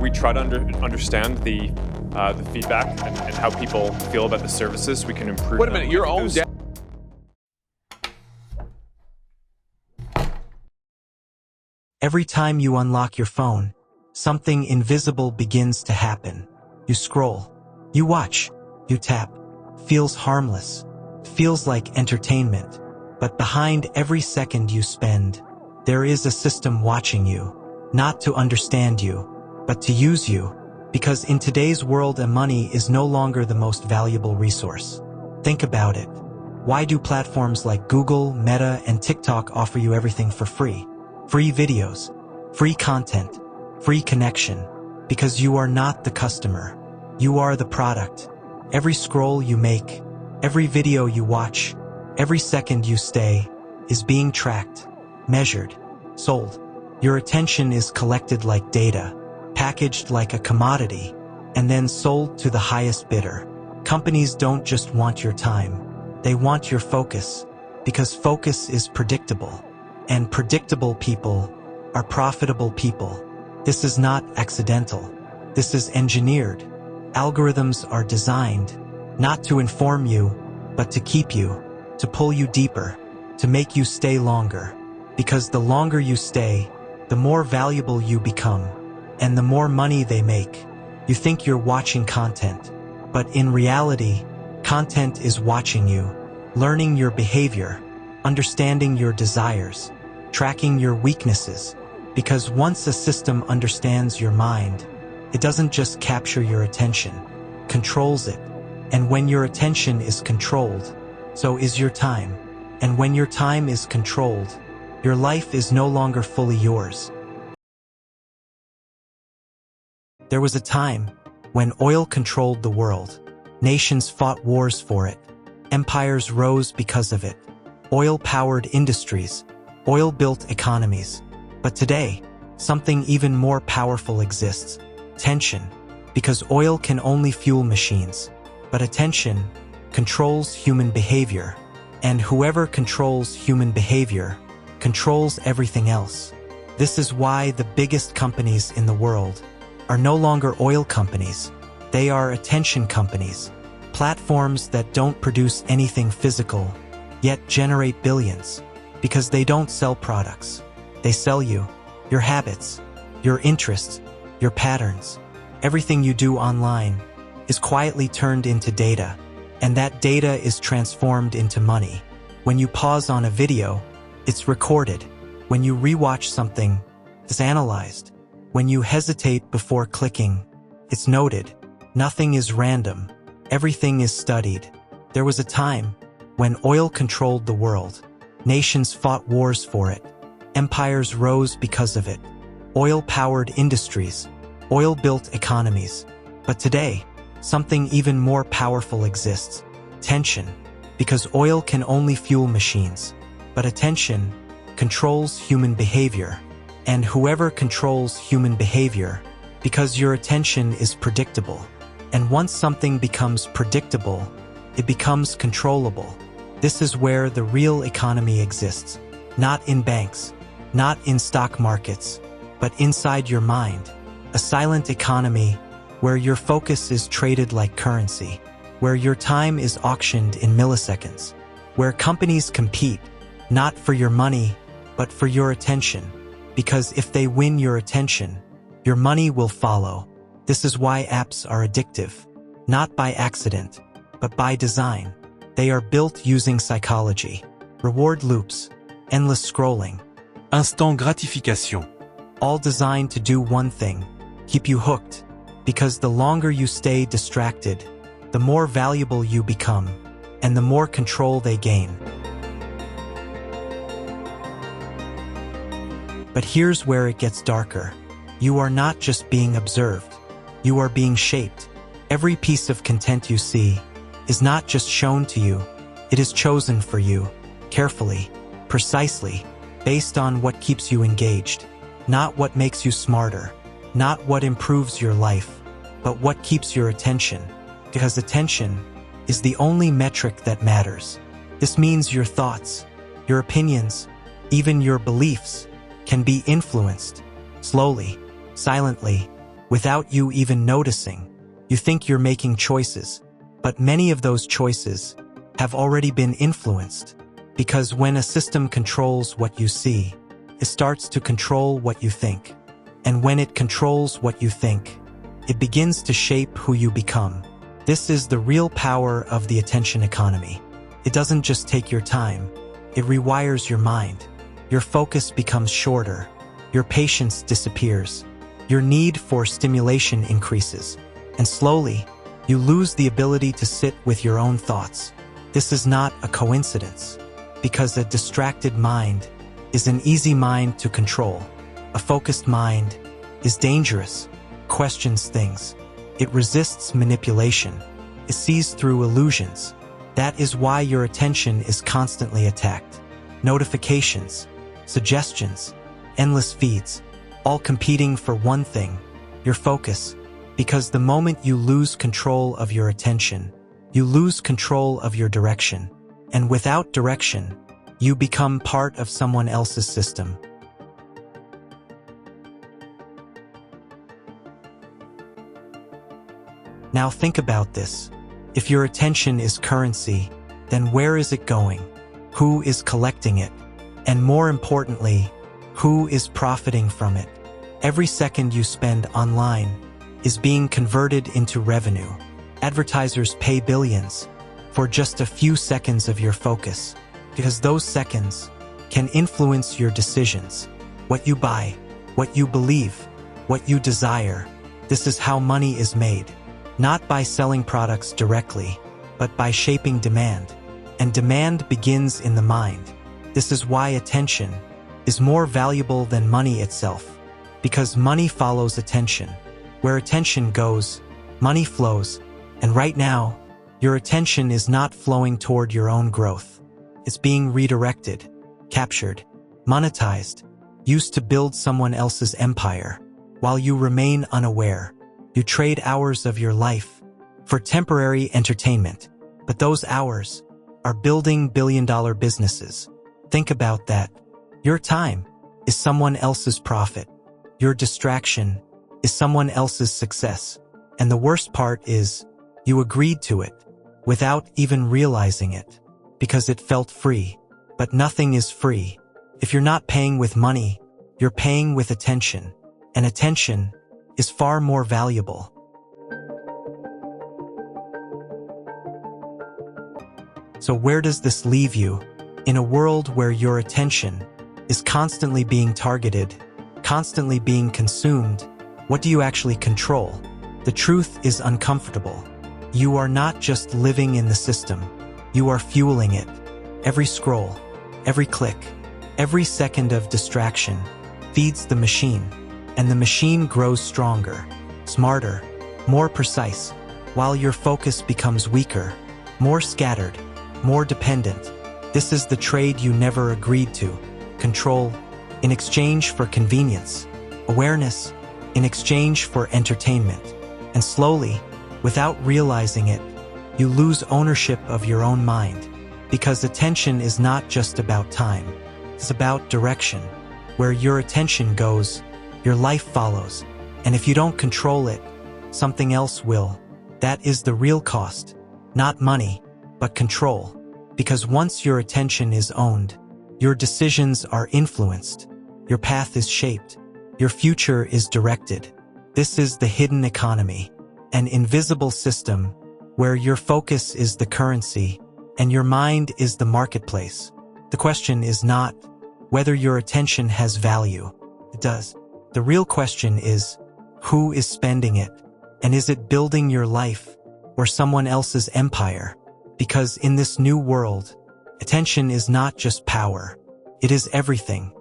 we try to understand the feedback and how people feel about the services, we can improve. Wait a minute, your own data. Every time you unlock your phone, something invisible begins to happen. You scroll, you watch, you tap. Feels harmless, feels like entertainment. But behind every second you spend, there is a system watching you, not to understand you, but to use you. Because in today's world, money is no longer the most valuable resource. Think about it. Why do platforms like Google, Meta, and TikTok offer you everything for free? Free videos, free content, free connection. Because you are not the customer. You are the product. Every scroll you make, every video you watch, every second you stay, is being tracked, measured, sold. Your attention is collected like data, packaged like a commodity, and then sold to the highest bidder. Companies don't just want your time, they want your focus, because focus is predictable, and predictable people are profitable people. This is not accidental. This is engineered. Algorithms are designed not to inform you, but to keep you, to pull you deeper, to make you stay longer. Because the longer you stay, the more valuable you become, and the more money they make. You think you're watching content, but in reality, content is watching you, learning your behavior, understanding your desires, tracking your weaknesses. Because once a system understands your mind, it doesn't just capture your attention, controls it. And when your attention is controlled, so is your time. And when your time is controlled, your life is no longer fully yours. There was a time when oil controlled the world. Nations fought wars for it. Empires rose because of it. Oil-powered industries, oil-built economies. But today, something even more powerful exists. Tension. Because oil can only fuel machines. But attention controls human behavior. And whoever controls human behavior controls everything else. This is why the biggest companies in the world are no longer oil companies. They are attention companies. Platforms that don't produce anything physical, yet generate billions. Because they don't sell products. They sell you, your habits, your interests, your patterns. Everything you do online is quietly turned into data, and that data is transformed into money. When you pause on a video, it's recorded. When you rewatch something, it's analyzed. When you hesitate before clicking, it's noted. Nothing is random. Everything is studied. There was a time when oil controlled the world. Nations fought wars for it. Empires rose because of it. Oil-powered industries, oil-built economies. But today, something even more powerful exists. Tension. Because oil can only fuel machines. But attention controls human behavior. And whoever controls human behavior, because your attention is predictable. And once something becomes predictable, it becomes controllable. This is where the real economy exists. Not in banks, not in stock markets, but inside your mind. A silent economy where your focus is traded like currency, where your time is auctioned in milliseconds, where companies compete, not for your money, but for your attention. Because if they win your attention, your money will follow. This is why apps are addictive, not by accident, but by design. They are built using psychology, reward loops, endless scrolling, instant gratification. All designed to do one thing, keep you hooked. Because the longer you stay distracted, the more valuable you become, and the more control they gain. But here's where it gets darker. You are not just being observed. You are being shaped. Every piece of content you see is not just shown to you, it is chosen for you, carefully, precisely, based on what keeps you engaged, not what makes you smarter, not what improves your life, but what keeps your attention. Because attention is the only metric that matters. This means your thoughts, your opinions, even your beliefs can be influenced, slowly, silently, without you even noticing. You think you're making choices, but many of those choices have already been influenced. Because when a system controls what you see, it starts to control what you think. And when it controls what you think, it begins to shape who you become. This is the real power of the attention economy. It doesn't just take your time, it rewires your mind. Your focus becomes shorter, your patience disappears, your need for stimulation increases, and slowly, you lose the ability to sit with your own thoughts. This is not a coincidence, because a distracted mind is an easy mind to control. A focused mind is dangerous, questions things. It resists manipulation. It sees through illusions. That is why your attention is constantly attacked. Notifications, suggestions, endless feeds, all competing for one thing, your focus. Because the moment you lose control of your attention, you lose control of your direction. And without direction, you become part of someone else's system. Now think about this. If your attention is currency, then where is it going? Who is collecting it? And more importantly, who is profiting from it? Every second you spend online is being converted into revenue. Advertisers pay billions for just a few seconds of your focus, because those seconds can influence your decisions, what you buy, what you believe, what you desire. This is how money is made. Not by selling products directly, but by shaping demand. And demand begins in the mind. This is why attention is more valuable than money itself. Because money follows attention. Where attention goes, money flows. And right now, your attention is not flowing toward your own growth. It's being redirected, captured, monetized, used to build someone else's empire. While you remain unaware, you trade hours of your life for temporary entertainment, but those hours are building billion-dollar businesses. Think about that. Your time is someone else's profit. Your distraction is someone else's success. And the worst part is, you agreed to it without even realizing it, because it felt free. But nothing is free. If you're not paying with money, you're paying with attention. And attention is far more valuable. So where does this leave you? In a world where your attention is constantly being targeted, constantly being consumed, what do you actually control? The truth is uncomfortable. You are not just living in the system, you are fueling it. Every scroll, every click, every second of distraction feeds the machine. And the machine grows stronger, smarter, more precise, while your focus becomes weaker, more scattered, more dependent. This is the trade you never agreed to. Control in exchange for convenience, awareness in exchange for entertainment. And slowly, without realizing it, you lose ownership of your own mind. Because attention is not just about time, it's about direction. Where your attention goes, your life follows, and if you don't control it, something else will. That is the real cost. Not money, but control. Because once your attention is owned, your decisions are influenced, your path is shaped, your future is directed. This is the hidden economy, an invisible system where your focus is the currency and your mind is the marketplace. The question is not whether your attention has value. It does. The real question is, who is spending it? And is it building your life or someone else's empire? Because in this new world, attention is not just power. It is everything.